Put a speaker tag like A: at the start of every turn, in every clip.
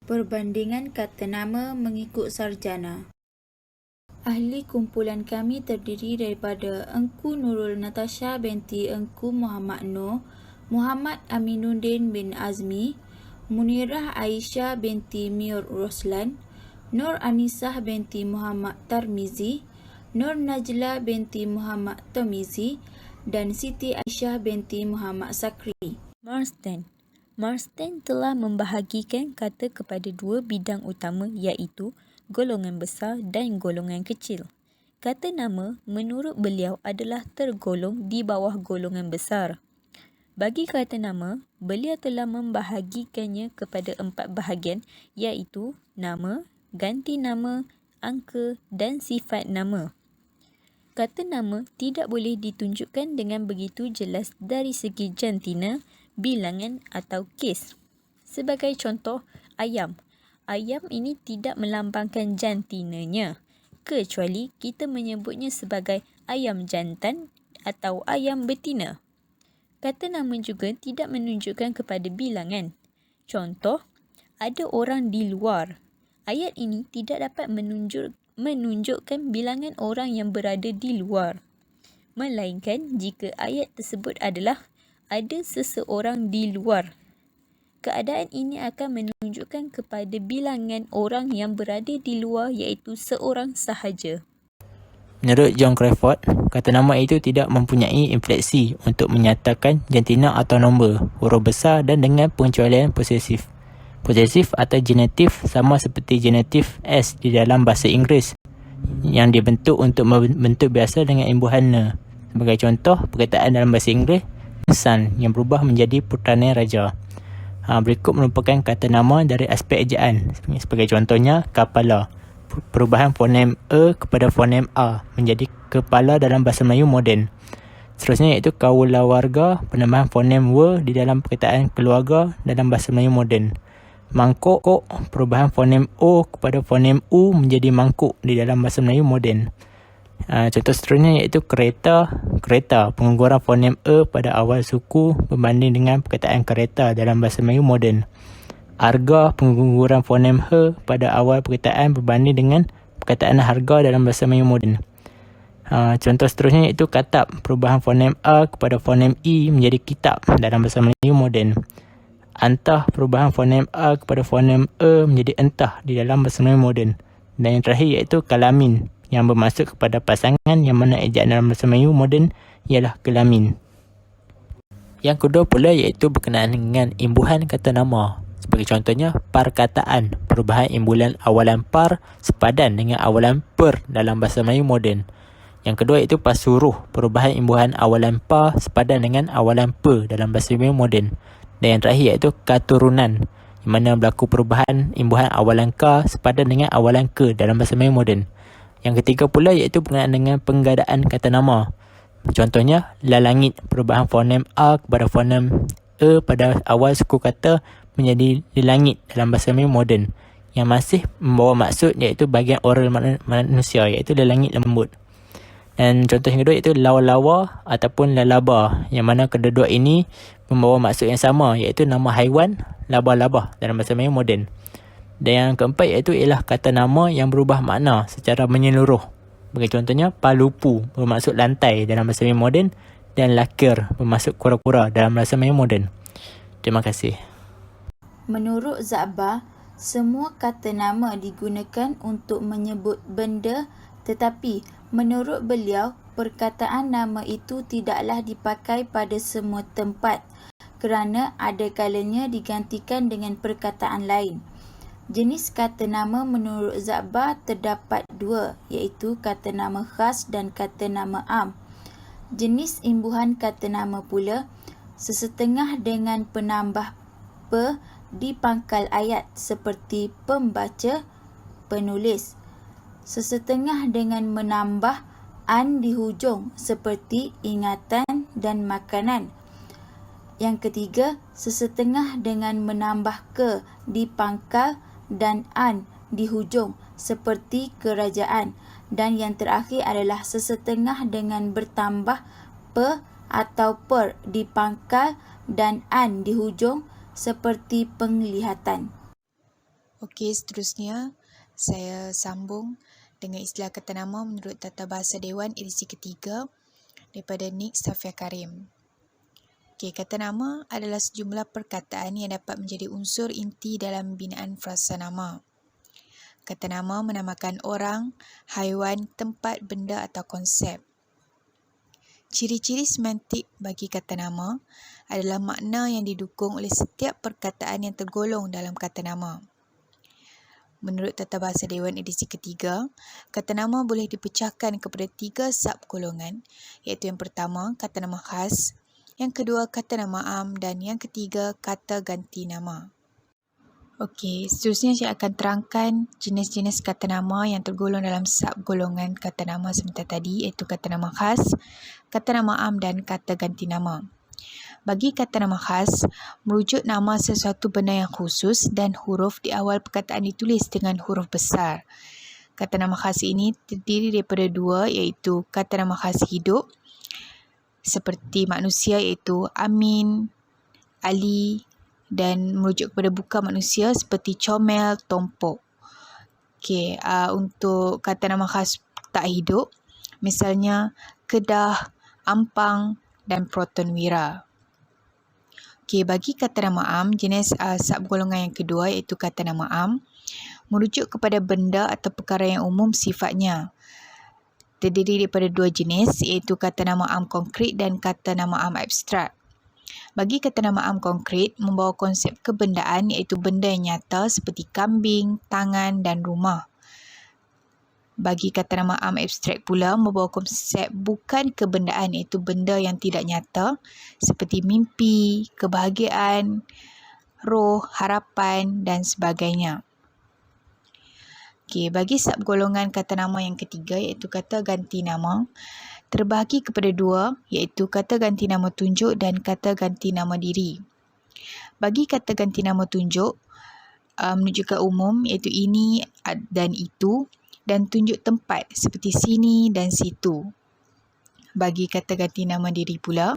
A: Perbandingan kata nama mengikut sarjana. Ahli kumpulan kami terdiri daripada Engku Nurul Natasha binti Engku Muhammad Noor, Muhammad Aminuddin bin Azmi, Munirah Aisyah binti Mior Roslan, Nur Anisah binti Muhammad Tarmizi, Nur Najla binti Muhammad Tamizi dan Siti Aisyah binti Muhammad Sakri.
B: Marsden telah membahagikan kata kepada dua bidang utama iaitu golongan besar dan golongan kecil. Kata nama menurut beliau adalah tergolong di bawah golongan besar. Bagi kata nama, beliau telah membahagikannya kepada 4 bahagian iaitu nama, ganti nama, angka dan sifat nama. Kata nama tidak boleh ditunjukkan dengan begitu jelas dari segi jantina, bilangan atau kes. Sebagai contoh, ayam. Ayam ini tidak melambangkan jantinanya, kecuali kita menyebutnya sebagai ayam jantan atau ayam betina. Kata nama juga tidak menunjukkan kepada bilangan. Contoh, ada orang di luar. Ayat ini tidak dapat menunjukkan bilangan orang yang berada di luar. Melainkan jika ayat tersebut adalah ada seseorang di luar. Keadaan ini akan menunjukkan kepada bilangan orang yang berada di luar iaitu seorang sahaja.
C: Menurut John Crawford, kata nama itu tidak mempunyai infleksi untuk menyatakan jantina atau nombor, huruf besar dan dengan pengecualian posesif. Posesif atau genetif sama seperti genetif S di dalam bahasa Inggeris yang dibentuk untuk membentuk biasa dengan imbuhan ne. Sebagai contoh, perkataan dalam bahasa Inggeris son yang berubah menjadi putera raja. Berikut merupakan kata nama dari aspek ejaan. Sebagai contohnya, kepala. Perubahan fonem E kepada fonem A menjadi kepala dalam bahasa Melayu moden. Seterusnya iaitu kaulawarga, penambahan fonem W di dalam perkataan keluarga dalam bahasa Melayu moden. Mangkuk, perubahan fonem O kepada fonem U menjadi mangkuk di dalam bahasa Melayu moden. Contoh seterusnya iaitu kereta, pengguguran fonem E pada awal suku berbanding dengan perkataan kereta dalam bahasa Melayu moden. Harga, pengguguran fonem H pada awal perkataan berbanding dengan perkataan harga dalam bahasa Melayu moden. Contoh seterusnya iaitu katab, perubahan fonem A kepada fonem I menjadi kitab dalam bahasa Melayu moden. Antah, perubahan fonem A kepada fonem E menjadi entah di dalam bahasa Melayu moden. Dan yang terakhir iaitu kalamin, yang bermaksud kepada pasangan yang mana ejaan dalam bahasa Melayu moden ialah kelamin. Yang kedua pula iaitu berkenaan dengan imbuhan kata nama. Sebagai contohnya, perkataan, perubahan imbulan awalan par sepadan dengan awalan per dalam bahasa Melayu moden. Yang kedua iaitu pasuruh, perubahan imbuhan awalan pa sepadan dengan awalan pe dalam bahasa Melayu moden. Dan yang terakhir iaitu keturunan, di mana berlaku perubahan imbuhan awalan ka sepadan dengan awalan ke dalam bahasa Melayu moden. Yang ketiga pula iaitu berkenaan dengan penggadaan kata nama. Contohnya, lalangit, perubahan fonem A kepada fonem E pada awal suku kata menjadi lelangit dalam bahasa Melayu moden, yang masih membawa maksud iaitu bahagian oral manusia iaitu lelangit lembut. Dan contoh yang kedua iaitu lawa-lawa ataupun lalaba, yang mana kedua-dua ini membawa maksud yang sama iaitu nama haiwan laba-laba dalam bahasa Melayu moden. Dan yang keempat iaitu ialah kata nama yang berubah makna secara menyeluruh. Bagi contohnya, palupu bermaksud lantai dalam bahasa Melayu moden dan lakir bermaksud kura-kura dalam bahasa Melayu moden. Terima kasih.
A: Menurut Za'bah, semua kata nama digunakan untuk menyebut benda, tetapi menurut beliau, perkataan nama itu tidaklah dipakai pada semua tempat kerana ada kalanya digantikan dengan perkataan lain. Jenis kata nama menurut Za'bah terdapat 2, iaitu kata nama khas dan kata nama am. Jenis imbuhan kata nama pula, sesetengah dengan penambah pe di pangkal ayat seperti pembaca, penulis. Sesetengah dengan menambah an di hujung seperti ingatan dan makanan. Yang ketiga, sesetengah dengan menambah ke di pangkal dan an di hujung seperti kerajaan. Dan yang terakhir adalah sesetengah dengan bertambah pe atau per di pangkal dan an di hujung seperti penglihatan.
D: Okey, seterusnya saya sambung dengan istilah kata nama menurut Tata Bahasa Dewan edisi ketiga daripada Nik Safia Karim. Okey, kata nama adalah sejumlah perkataan yang dapat menjadi unsur inti dalam binaan frasa nama. Kata nama menamakan orang, haiwan, tempat, benda atau konsep. Ciri-ciri semantik bagi kata nama adalah makna yang didukung oleh setiap perkataan yang tergolong dalam kata nama. Menurut Tata Bahasa Dewan edisi ketiga, kata nama boleh dipecahkan kepada 3 sub-golongan, iaitu yang pertama, kata nama khas, yang kedua, kata nama am dan yang ketiga, kata ganti nama. Okey, seterusnya saya akan terangkan jenis-jenis kata nama yang tergolong dalam sub-golongan kata nama sebentar tadi, iaitu kata nama khas, kata nama am dan kata ganti nama. Bagi kata nama khas, merujuk nama sesuatu benda yang khusus dan huruf di awal perkataan ditulis dengan huruf besar. Kata nama khas ini terdiri daripada 2, iaitu kata nama khas hidup, seperti manusia iaitu Amin, Ali, dan merujuk kepada bukan manusia seperti comel, tompok. Okey, untuk kata nama khas tak hidup, misalnya Kedah, Ampang dan Protonwira. Okey, bagi kata nama am, jenis sub-golongan yang kedua iaitu kata nama am, merujuk kepada benda atau perkara yang umum sifatnya. Terdiri daripada 2 jenis iaitu kata nama am konkret dan kata nama am abstrak. Bagi kata nama am konkret, membawa konsep kebendaan iaitu benda yang nyata seperti kambing, tangan dan rumah. Bagi kata nama am abstrak pula, membawa konsep bukan kebendaan iaitu benda yang tidak nyata seperti mimpi, kebahagiaan, roh, harapan dan sebagainya. Okey, bagi sub-golongan kata nama yang ketiga iaitu kata ganti nama, terbahagi kepada 2 iaitu kata ganti nama tunjuk dan kata ganti nama diri. Bagi kata ganti nama tunjuk, menunjukkan umum iaitu ini dan itu dan tunjuk tempat seperti sini dan situ. Bagi kata ganti nama diri pula,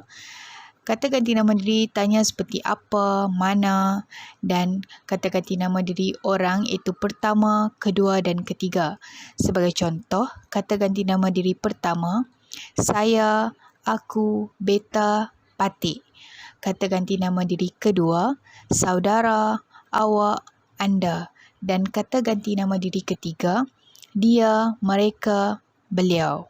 D: kata ganti nama diri tanya seperti apa, mana dan kata ganti nama diri orang iaitu pertama, kedua dan ketiga. Sebagai contoh, kata ganti nama diri pertama, saya, aku, beta, patik. Kata ganti nama diri kedua, saudara, awak, anda. Dan kata ganti nama diri ketiga, dia, mereka, beliau.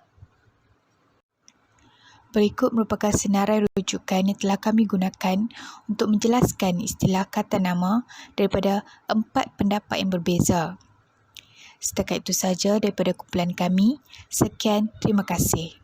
D: Berikut merupakan senarai rujukan yang telah kami gunakan untuk menjelaskan istilah kata nama daripada 4 pendapat yang berbeza. Setakat itu saja daripada kumpulan kami. Sekian, terima kasih.